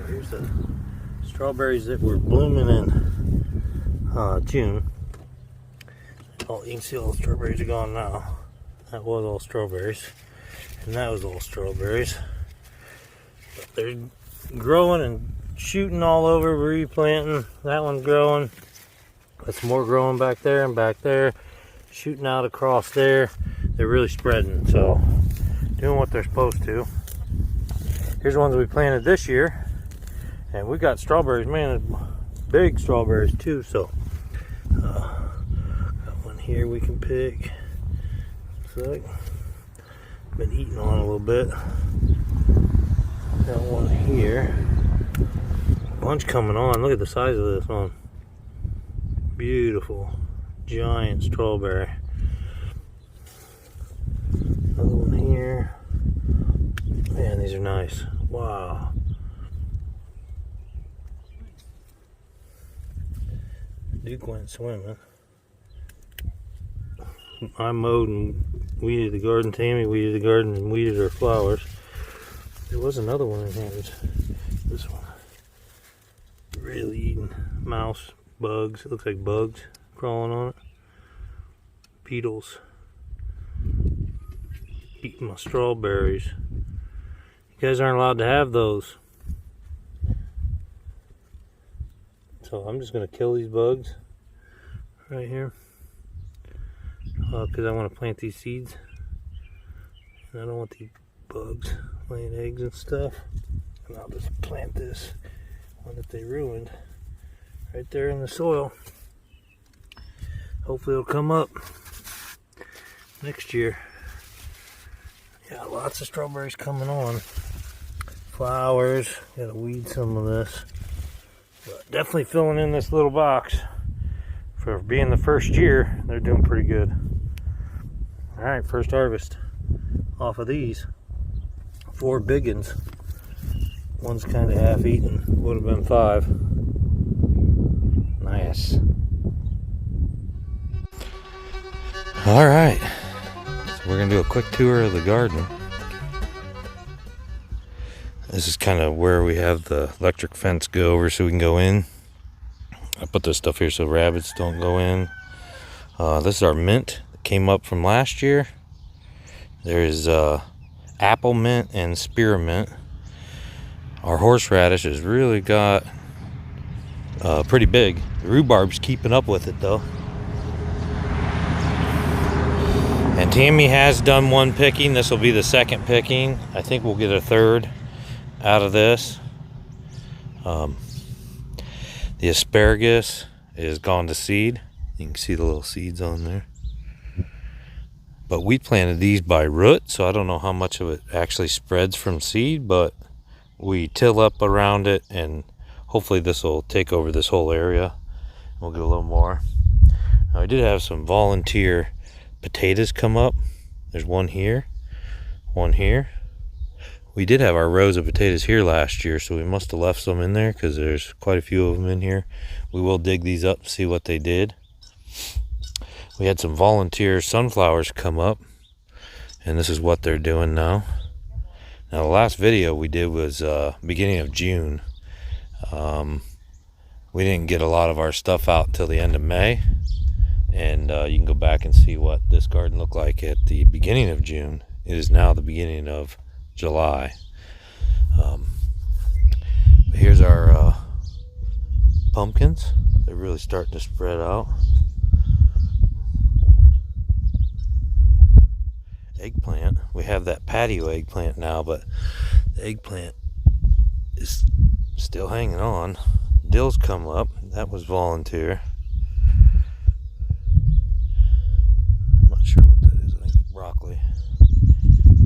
Here's the strawberries that were blooming in June. Oh, you can see all the strawberries are gone now. That was all strawberries, and that was all strawberries. But they're growing and shooting all over, replanting. That one's growing. There's more growing back there and back there, shooting out across there. They're really spreading, so doing what they're supposed to. Here's the ones we planted this year, and we got strawberries, man, big strawberries too. So got one here we can pick. Looks like been eating on a little bit. Got one here. Bunch coming on. Look at the size of this one. Beautiful, giant strawberry. Another one here. Man, these are nice. Wow. Duke went swimming. I mowed and weeded the garden. Tammy weeded the garden and weeded her flowers. There was another one in here. This one. Really eating mouse, bugs. It looks like bugs crawling on it. Beetles. Eating my strawberries. You guys aren't allowed to have those. So I'm just going to kill these bugs right here. Because I want to plant these seeds. And I don't want these bugs laying eggs and stuff. And I'll just plant this one that they ruined right there in the soil. Hopefully it'll come up next year. Yeah, lots of strawberries coming on. Flowers. Gotta weed some of this. But definitely filling in this little box. For being the first year, they're doing pretty good. Alright, first harvest off of these. 4 big ones. One's kind of half eaten. Would have been 5. Nice. Alright. So we're going to do a quick tour of the garden. This is kind of where we have the electric fence go over so we can go in. I put this stuff here so rabbits don't go in. This is our mint that came up from last year. There's apple mint and spearmint. Our horseradish has really got pretty big. The rhubarb's keeping up with it though. And Tammy has done one picking. This will be the second picking. I think we'll get a third out of this. The asparagus is gone to seed. You can see the little seeds on there. But we planted these by root, so I don't know how much of it actually spreads from seed, but we till up around it, and hopefully this will take over this whole area. We'll get a little more. Now, I did have some volunteer potatoes come up. There's one here, one here. We did have our rows of potatoes here last year, so we must have left some in there because there's quite a few of them in here. We will dig these up and see what they did. We had some volunteer sunflowers come up, and this is what they're doing now. Now, the last video we did was beginning of June. We didn't get a lot of our stuff out until the end of May, and you can go back and see what this garden looked like at the beginning of June. It is now the beginning of July. But here's our pumpkins. They're really starting to spread out. Eggplant. We have that patio eggplant now, but the eggplant is still hanging on. Dill's come up. That was volunteer. I'm not sure what that is. I think it's broccoli.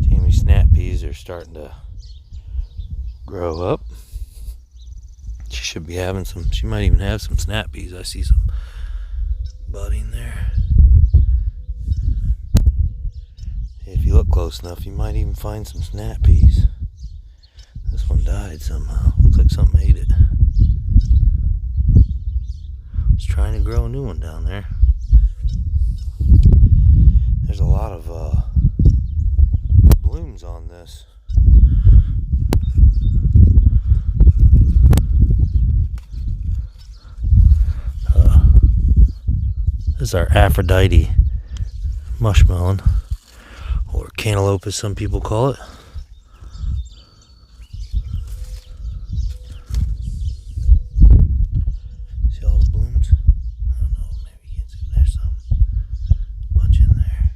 Tammy's snap peas are starting to grow up. She should be having some. She might even have some snap peas. I see some budding there. If you look close enough, you might even find some snap peas. This one died somehow. Looks like something ate it. It's trying to grow a new one down there. There's a lot of blooms on this. This is our Aphrodite mushmelon, or cantaloupe as some people call it. See all the blooms? I don't know, maybe you can see there's some bunch in there.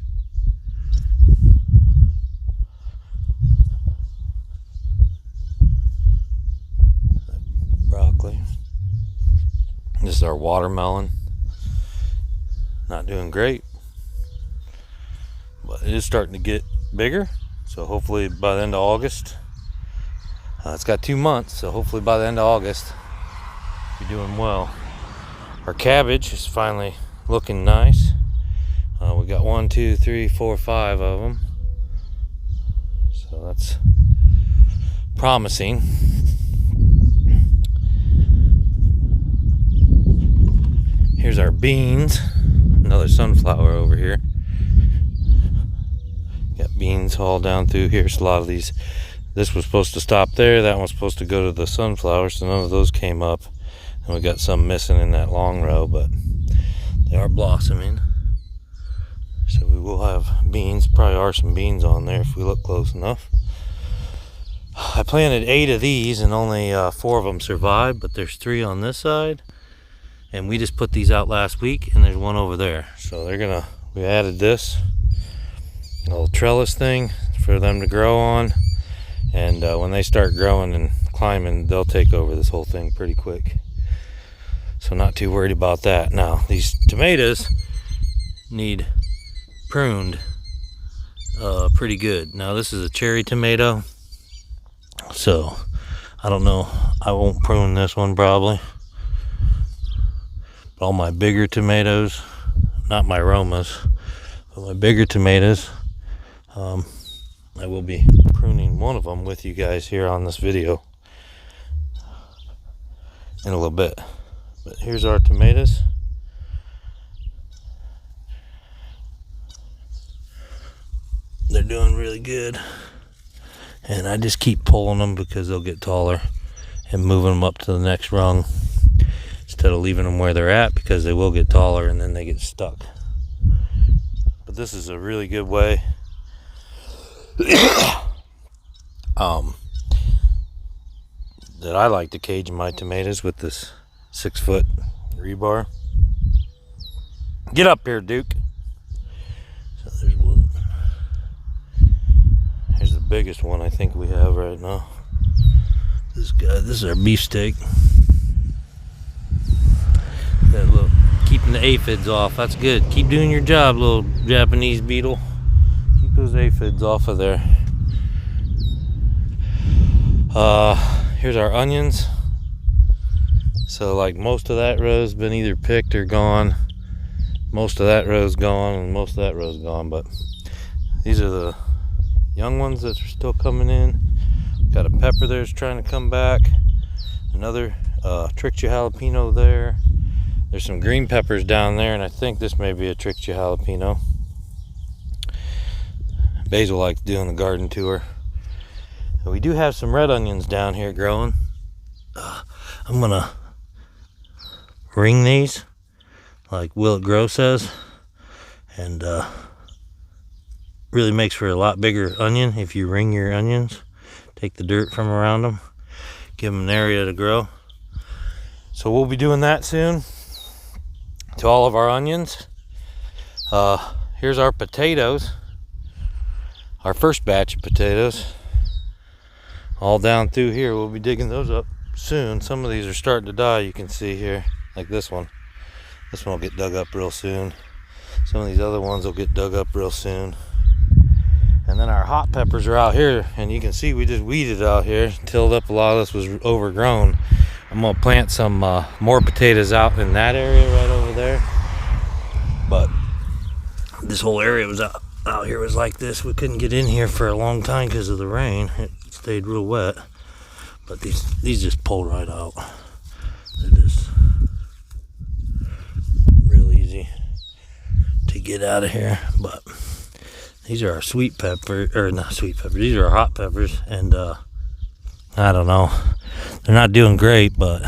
Broccoli. This is our watermelon. Not doing great, but it is starting to get bigger, so hopefully by the end of August, it's got 2 months, so hopefully by the end of August we're doing well. Our cabbage is finally looking nice. We got 1, 2, 3, 4, 5 of them, so that's promising. Here's our beans. Another sunflower over here. Got beans all down through here. So a lot of these, this was supposed to stop there, that one's supposed to go to the sunflower, so none of those came up, and we got some missing in that long row, but they are blossoming, so we will have beans. Probably are some beans on there if we look close enough. I planted 8 of these and only 4 of them survived, but there's 3 on this side. And we just put these out last week, and there's 1 over there. So we added this little trellis thing for them to grow on. And when they start growing and climbing, they'll take over this whole thing pretty quick. So not too worried about that. Now, these tomatoes need pruned pretty good. Now, this is a cherry tomato. So, I don't know. I won't prune this one probably. All my bigger tomatoes, not my Romas, but my bigger tomatoes, I will be pruning one of them with you guys here on this video in a little bit. But here's our tomatoes. They're doing really good, and I just keep pulling them because they'll get taller and moving them up to the next rung, instead of leaving them where they're at, because they will get taller and then they get stuck. But this is a really good way that I like to cage my tomatoes, with this 6-foot rebar. Get up here, Duke. So there's one. Here's the biggest one I think we have right now. This is our beefsteak. That little, keeping the aphids off. That's good. Keep doing your job, little Japanese beetle. Keep those aphids off of there. Here's our onions. So like most of that row's been either picked or gone. Most of that row's gone and most of that row's gone, but these are the young ones that are still coming in. Got a pepper there's trying to come back. Another tricked jalapeno there. There's some green peppers down there, and I think this may be a tricked jalapeno. Basil likes doing the garden tour. We do have some red onions down here growing. I'm gonna ring these like Will It Grow says, and really makes for a lot bigger onion if you ring your onions. Take the dirt from around them, give them an area to grow. So we'll be doing that soon to all of our onions. Here's our potatoes, our first batch of potatoes, all down through here. We'll be digging those up soon. Some of these are starting to die, you can see here, like this one. This one will get dug up real soon. Some of these other ones will get dug up real soon. And then our hot peppers are out here, and you can see we just weeded out here, tilled up. A lot of this was overgrown. I'm gonna plant some more potatoes out in that area right over there. But this whole area was out here was like this. We couldn't get in here for a long time because of the rain. It stayed real wet. But these just pull right out. They're just real easy to get out of here. But these are our sweet pepper, or not sweet pepper, these are our hot peppers, and I don't know, they're not doing great, but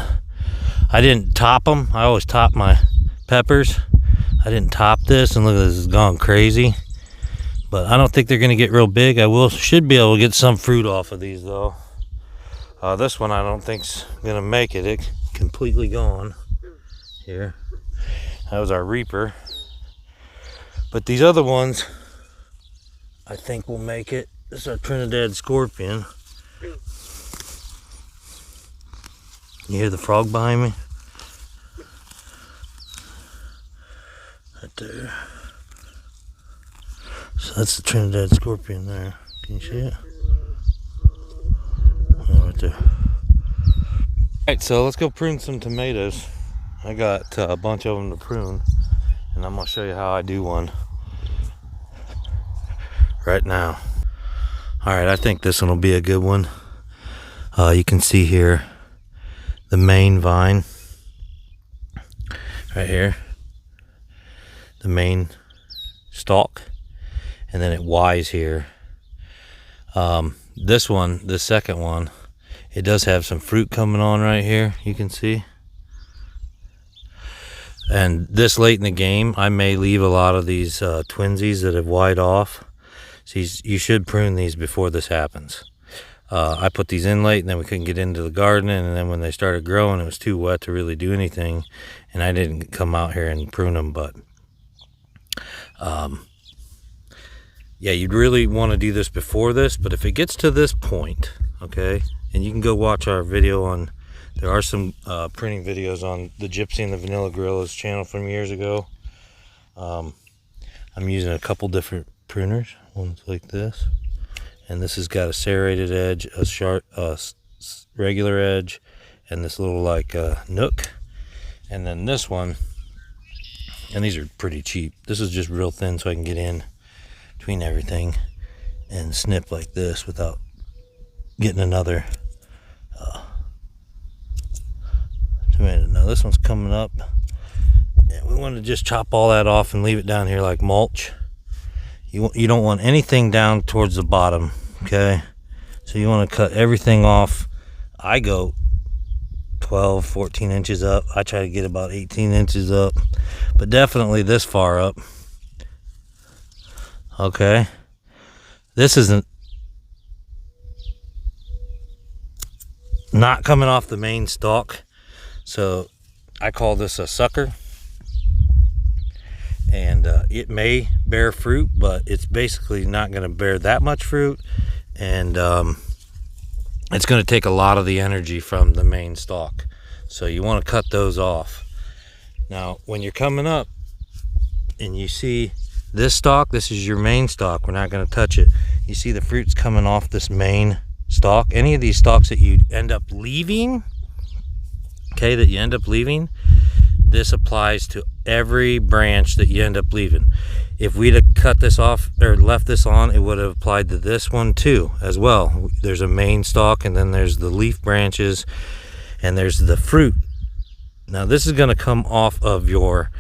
I didn't top them. I always top my peppers. I didn't top this, and look at this, it's gone crazy. But I don't think they're gonna get real big. Should be able to get some fruit off of these though. This one I don't think's gonna make it. It's completely gone here. That was our reaper. But these other ones, I think will make it. This is our Trinidad scorpion. You hear the frog behind me? Right there. So that's the Trinidad scorpion there. Can you see it? Oh, right there. Alright, so let's go prune some tomatoes. I got a bunch of them to prune, and I'm going to show you how I do one right now. Alright, I think this one will be a good one. You can see here the main vine right here, the main stalk, and then it Y's here. This one, the second one, it does have some fruit coming on right here, you can see. And this late in the game, I may leave a lot of these twinsies that have Y'd off. So you should prune these before this happens. I put these in late, and then we couldn't get into the garden, and then when they started growing, it was too wet to really do anything, and I didn't come out here and prune them. But yeah, you'd really want to do this before this. But if it gets to this point, okay, and you can go watch our video on, there are some pruning videos on the Gypsy and the Vanilla Gorillas channel from years ago. I'm using a couple different pruners, ones like this, and this has got a serrated edge, a sharp regular edge, and this little like nook. And then this one, and these are pretty cheap, this is just real thin so I can get in between everything and snip like this without getting another tomato. Now this one's coming up, and we want to just chop all that off and leave it down here like mulch. You don't want anything down towards the bottom, okay? So you want to cut everything off. I go 12, 14 inches up. I try to get about 18 inches up, but definitely this far up. Okay. This isn't not coming off the main stalk, so I call this a sucker. And it may bear fruit, but it's basically not going to bear that much fruit, and it's going to take a lot of the energy from the main stalk. So you want to cut those off. Now when you're coming up and you see this stalk, this is your main stalk, we're not going to touch it. You see the fruits coming off this main stalk. Any of these stalks that you end up leaving, okay, this applies to every branch that you end up leaving. If we'd have cut this off or left this on, it would have applied to this one too as well. There's a main stalk, and then there's the leaf branches, and there's the fruit. Now this is going to come off of your,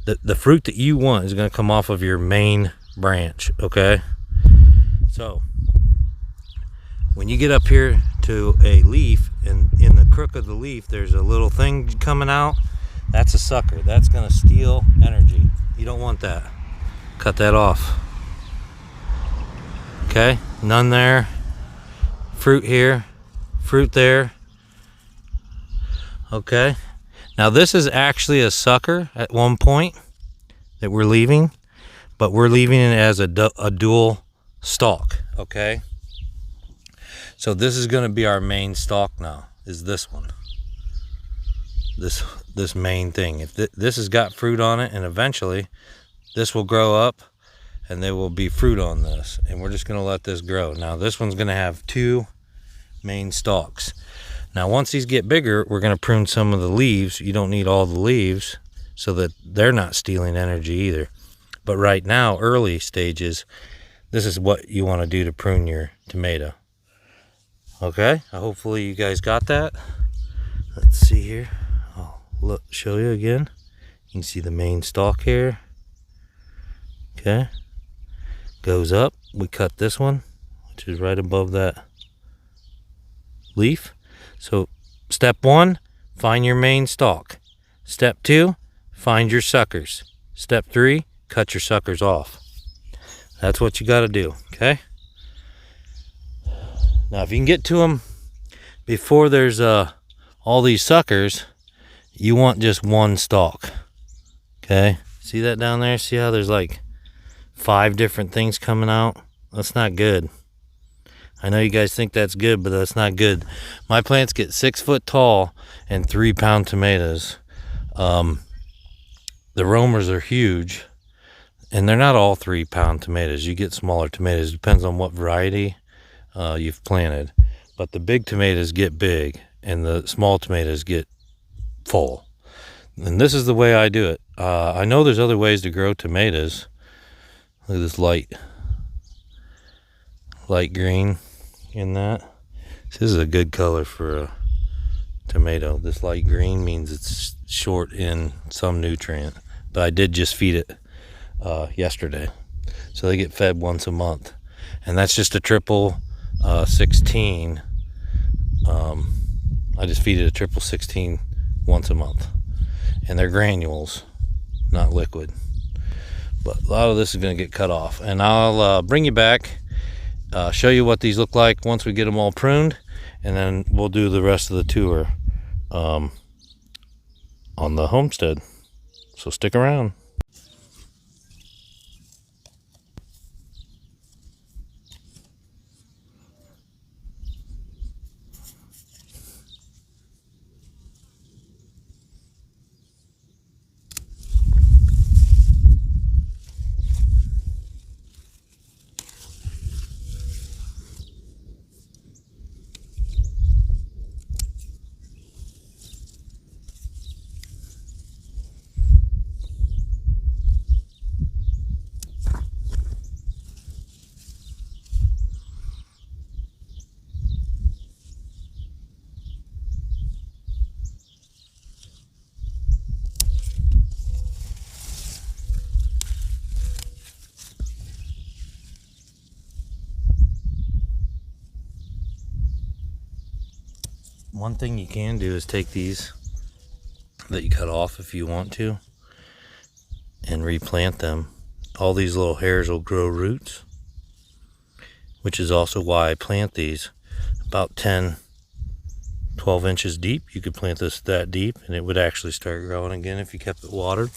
the fruit that you want is going to come off of your main branch, okay? So when you get up here to a leaf, and in the crook of the leaf there's a little thing coming out, that's a sucker. That's going to steal energy. You don't want that. Cut that off. Okay, none there. Fruit here, fruit there. Okay, now this is actually a sucker at one point that we're leaving, but we're leaving it as a dual stalk. Okay, so this is going to be our main stalk now, is this one. This main thing. If this has got fruit on it, and eventually this will grow up and there will be fruit on this, and we're just going to let this grow. Now this one's going to have two main stalks. Now once these get bigger, we're going to prune some of the leaves. You don't need all the leaves so that they're not stealing energy either. But right now, early stages, this is what you want to do to prune your tomato. Okay, hopefully you guys got that. Let's see here. Look, show you again. You can see the main stalk here. Okay, goes up. We cut this one, which is right above that leaf. So step one, find your main stalk. Step two, find your suckers. Step 3, cut your suckers off. That's what you got to do, okay? Now, if you can get to them before there's all these suckers, you want just one stalk, okay? See that down there? See how there's like 5 different things coming out? That's not good. I know you guys think that's good, but that's not good. My plants get 6 foot tall and 3-pound tomatoes. The roamers are huge, and they're not all 3-pound tomatoes. You get smaller tomatoes. It depends on what variety you've planted. But the big tomatoes get big, and the small tomatoes get full. And this is the way I do it. I know there's other ways to grow tomatoes. Look at this light green in that. This is a good color for a tomato. This light green means it's short in some nutrient. But I did just feed it yesterday. So they get fed once a month. And that's just a triple 16. I just feed it a triple 16 once a month. And they're granules, not liquid. But a lot of this is going to get cut off. And I'll bring you back, show you what these look like once we get them all pruned. And then we'll do the rest of the tour on the homestead. So stick around. One thing you can do is take these that you cut off if you want to and replant them. All these little hairs will grow roots, which is also why I plant these about 10-12 inches deep. You could plant this that deep and it would actually start growing again if you kept it watered.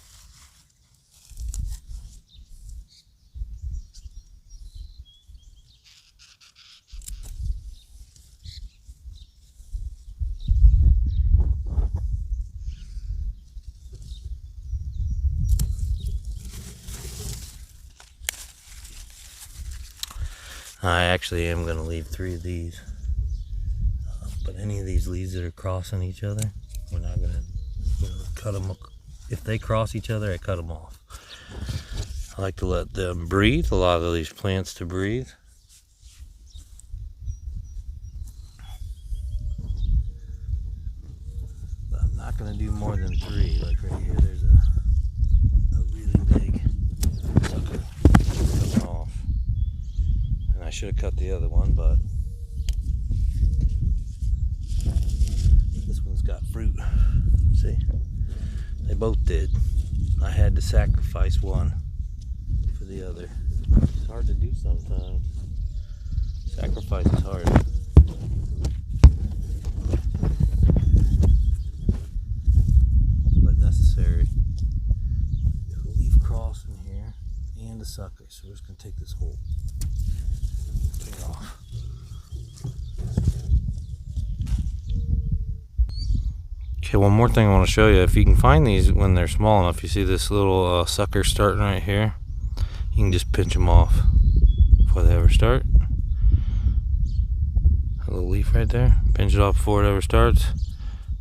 I actually am going to leave 3 of these, but any of these leaves that are crossing each other, we're not going to cut them. If they cross each other, I cut them off. I like to let them breathe, a lot of these plants to breathe. But I'm not going to do more than 3. Like right here, there's a really big sucker coming off. I should have cut the other one, but this one's got fruit. See, they both did. I had to sacrifice one for the other. It's hard to do sometimes. Sacrifice is hard. But necessary. Got a leaf cross in here and a sucker, so we're just going to take this whole thing off. Okay, one more thing I want to show you. If you can find these when they're small enough, you see this little sucker starting right here, you can just pinch them off before they ever start. A little leaf right there, pinch it off before it ever starts,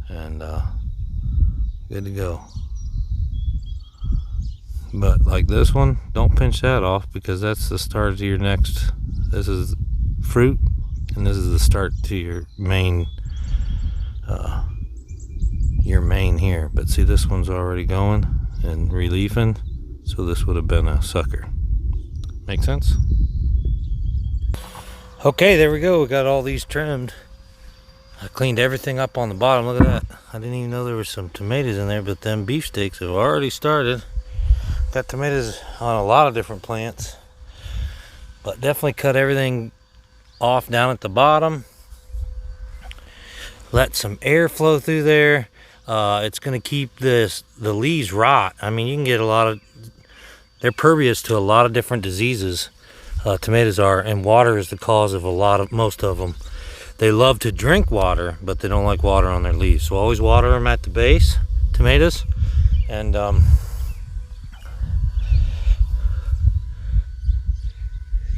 and good to go. But like this one, don't pinch that off because that's the start of your next. This is fruit, and this is the start to your main here. But see, this one's already going and reliefing, so this would have been a sucker. Make sense? Okay, there we go. We got all these trimmed. I cleaned everything up on the bottom. Look at that. I didn't even know there was some tomatoes in there, but them beefsteaks have already started. Got tomatoes on a lot of different plants, but definitely cut everything off down at the bottom. Let some air flow through there. It's going to keep the leaves rot. I mean, you can get they're pervious to a lot of different diseases. Tomatoes are, and water is the cause of most of them. They love to drink water, but they don't like water on their leaves. So always water them at the base, tomatoes. And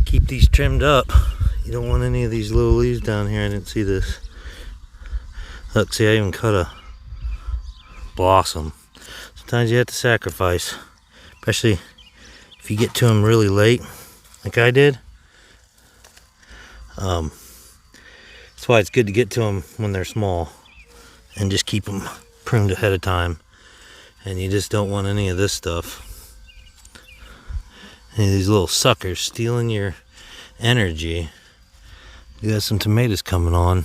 keep these trimmed up. You don't want any of these little leaves down here. I didn't see this. Look, see, I even cut a blossom. Sometimes you have to sacrifice, especially if you get to them really late, like I did. That's why it's good to get to them when they're small and just keep them pruned ahead of time. And you just don't want any of this stuff. Any of these little suckers stealing your energy. You got some tomatoes coming on.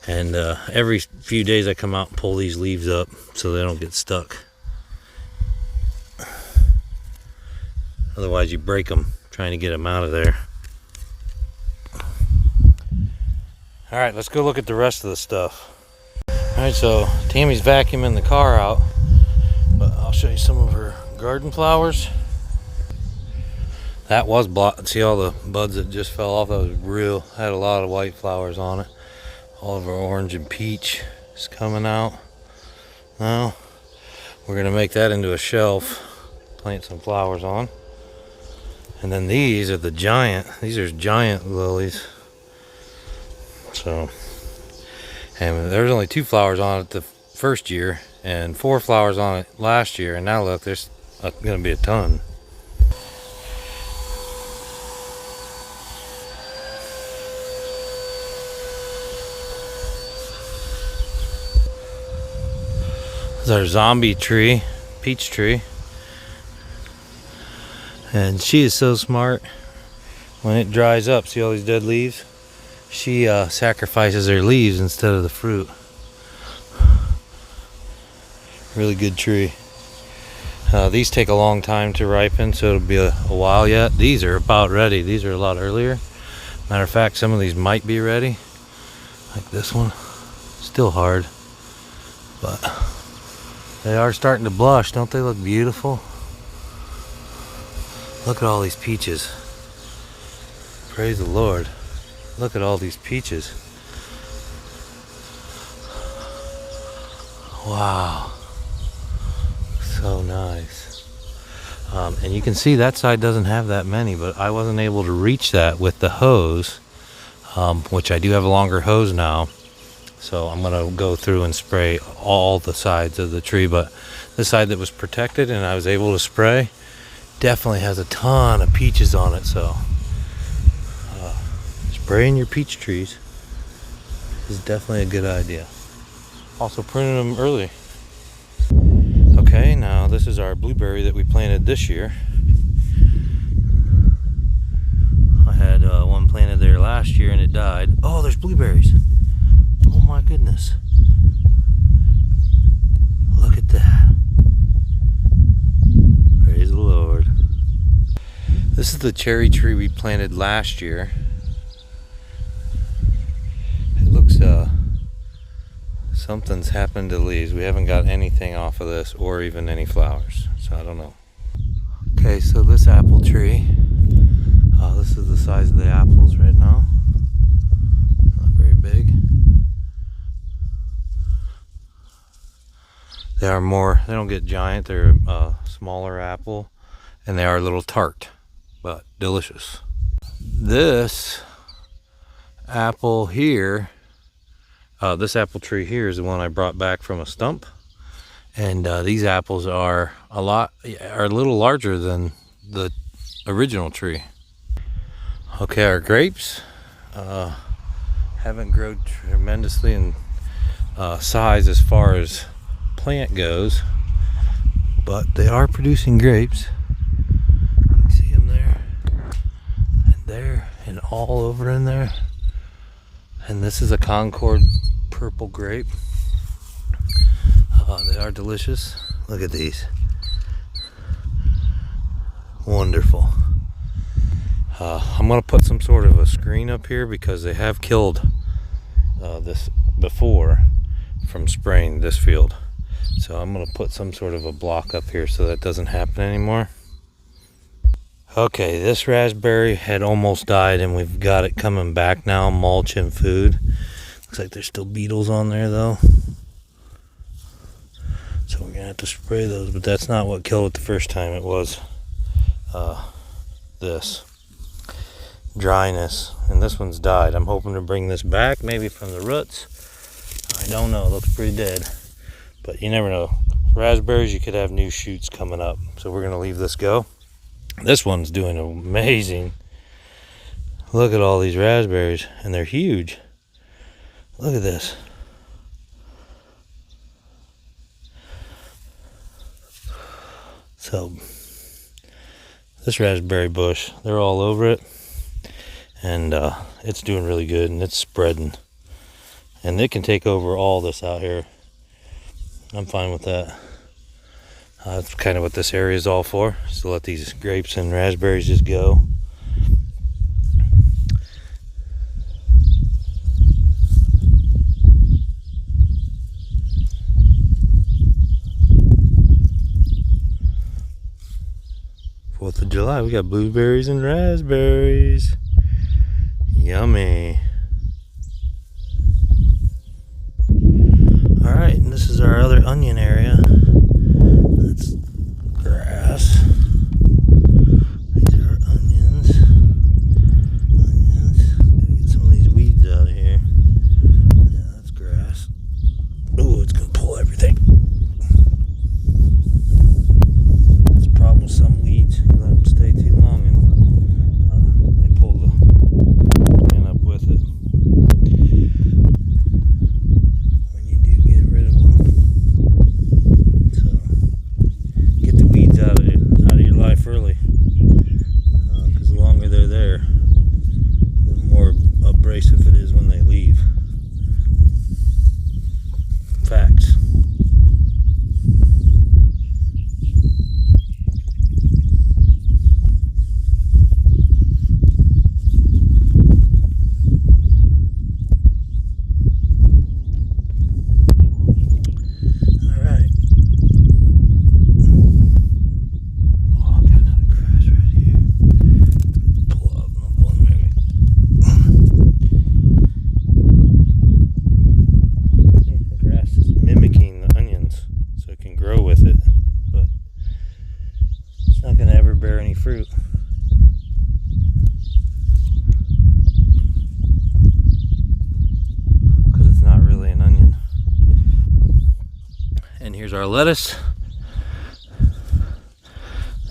And every few days I come out and pull these leaves up so they don't get stuck. Otherwise you break them trying to get them out of there. Alright, let's go look at the rest of the stuff. Alright, so Tammy's vacuuming the car out, but I'll show you some of her garden flowers. That was blocked. See all the buds that just fell off? That was real. Had a lot of white flowers on it. All of our orange and peach is coming out. Now we're gonna make that into a shelf, plant some flowers on. And then these are these are giant lilies. So, and there was only 2 flowers on it the first year and 4 flowers on it last year, and now look, there's gonna be a ton. This is our zombie tree, peach tree. And she is so smart. When it dries up, see all these dead leaves? She sacrifices her leaves instead of the fruit. Really good tree. These take a long time to ripen, so it'll be a while yet. These are about ready. These are a lot earlier. Matter of fact, some of these might be ready. Like this one. Still hard. But they are starting to blush. Don't they look beautiful? Look at all these peaches. Praise the Lord. Look at all these peaches. Wow. So nice. And you can see that side doesn't have that many, but I wasn't able to reach that with the hose, which I do have a longer hose now. So I'm going to go through and spray all the sides of the tree, but the side that was protected and I was able to spray definitely has a ton of peaches on it. So spraying your peach trees is definitely a good idea. Also pruning them early. Okay, now this is our blueberry that we planted this year. I had one planted there last year and it died. Oh, there's blueberries. Oh my goodness. Look at that. Praise the Lord. This is the cherry tree we planted last year. It looks something's happened to leaves. We haven't got anything off of this or even any flowers, so I don't know. Okay, so this apple tree, this is the size of the apples right now. Not very big. They don't get giant, they're a smaller apple, and they are a little tart, but delicious. This apple here, this apple tree here is the one I brought back from a stump, and these apples are a little larger than the original tree. Okay, our grapes haven't grown tremendously in size as far as plant goes, but they are producing grapes. You can see them there and all over in there. And this is a Concord purple grape. They are delicious. Look at these. Wonderful. I'm going to put some sort of a screen up here because they have killed this before from spraying this field. So I'm going to put some sort of a block up here so that doesn't happen anymore. Okay, this raspberry had almost died and we've got it coming back now, mulch and food. Looks like there's still beetles on there though. So we're gonna have to spray those, but that's not what killed it the first time. It was this dryness, and this one's died. I'm hoping to bring this back, maybe from the roots. I don't know, it looks pretty dead, but you never know. Raspberries, you could have new shoots coming up, so we're gonna leave this go. This one's doing amazing. Look at all these raspberries, and they're huge. Look at this. So this raspberry bush, they're all over it, and it's doing really good, and it's spreading, and it can take over all this out here. I'm fine with that. That's kind of what this area is all for, is to let these grapes and raspberries just go. Fourth of July, we got blueberries and raspberries. Yummy. All right, and this is our other onion area. That's grass. These are onions. Gotta get some of these weeds out of here. Yeah, that's grass. Ooh, it's gonna pull everything. That's the problem with some weeds. You let them stay too long and they pull the plant up with it. When you do get rid of them. So, get the weeds out of your life early. Because the longer they're there, the more abrasive it is when they leave. Facts. Fruit. Because it's not really an onion. And here's our lettuce.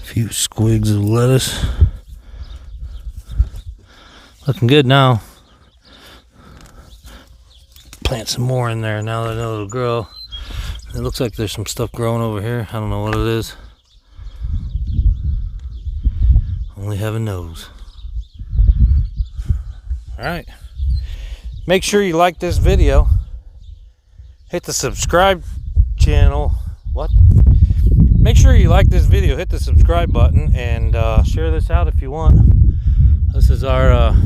A few squigs of lettuce. Looking good now. Plant some more in there now that it'll grow. It looks like there's some stuff growing over here. I don't know what it is. Only heaven knows. Alright. Make sure you like this video. Hit the subscribe channel. What? Make sure you like this video. Hit the subscribe button and share this out if you want. This is our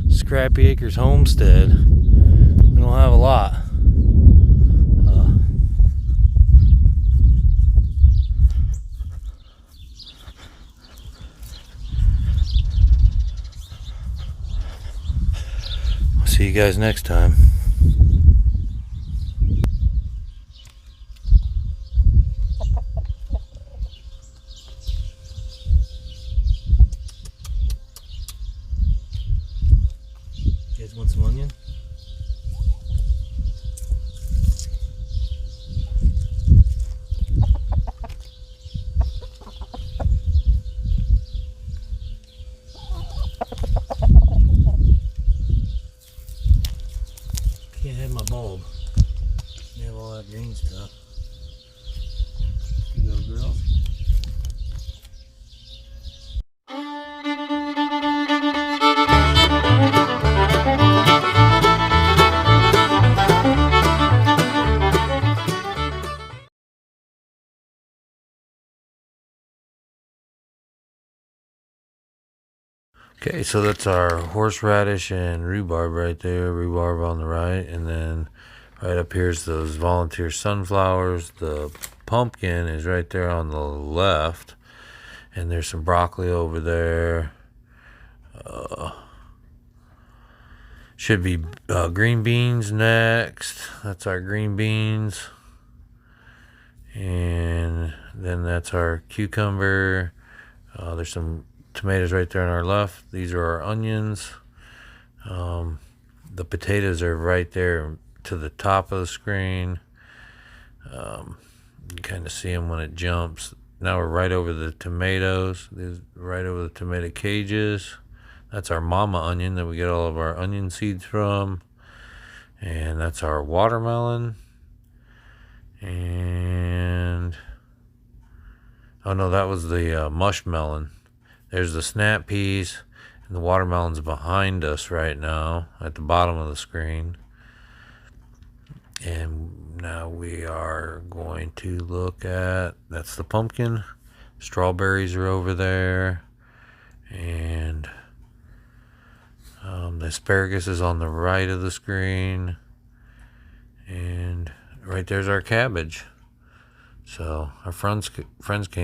Scrappy Acres homestead. We don't have a lot. See you guys next time. You guys want some onion? Can't have my bulb. You have all that green stuff. You go, girl. Okay, so that's our horseradish and rhubarb right there. Rhubarb on the right, and then right up here's those volunteer sunflowers. The pumpkin is right there on the left, and there's some broccoli over there. Should be green beans next. That's our green beans. And then that's our cucumber. There's some tomatoes right there on our left. These are our onions. The potatoes are right there to the top of the screen. You kind of see them when it jumps. Now we're right over the tomatoes. Right over the tomato cages. That's our mama onion that we get all of our onion seeds from. And that's our watermelon. And oh no, that was the mushmelon. There's the snap peas, and the watermelon's behind us right now at the bottom of the screen. And now we are going to look at, that's the pumpkin. Strawberries are over there. And the asparagus is on the right of the screen. And right there's our cabbage. So our friends came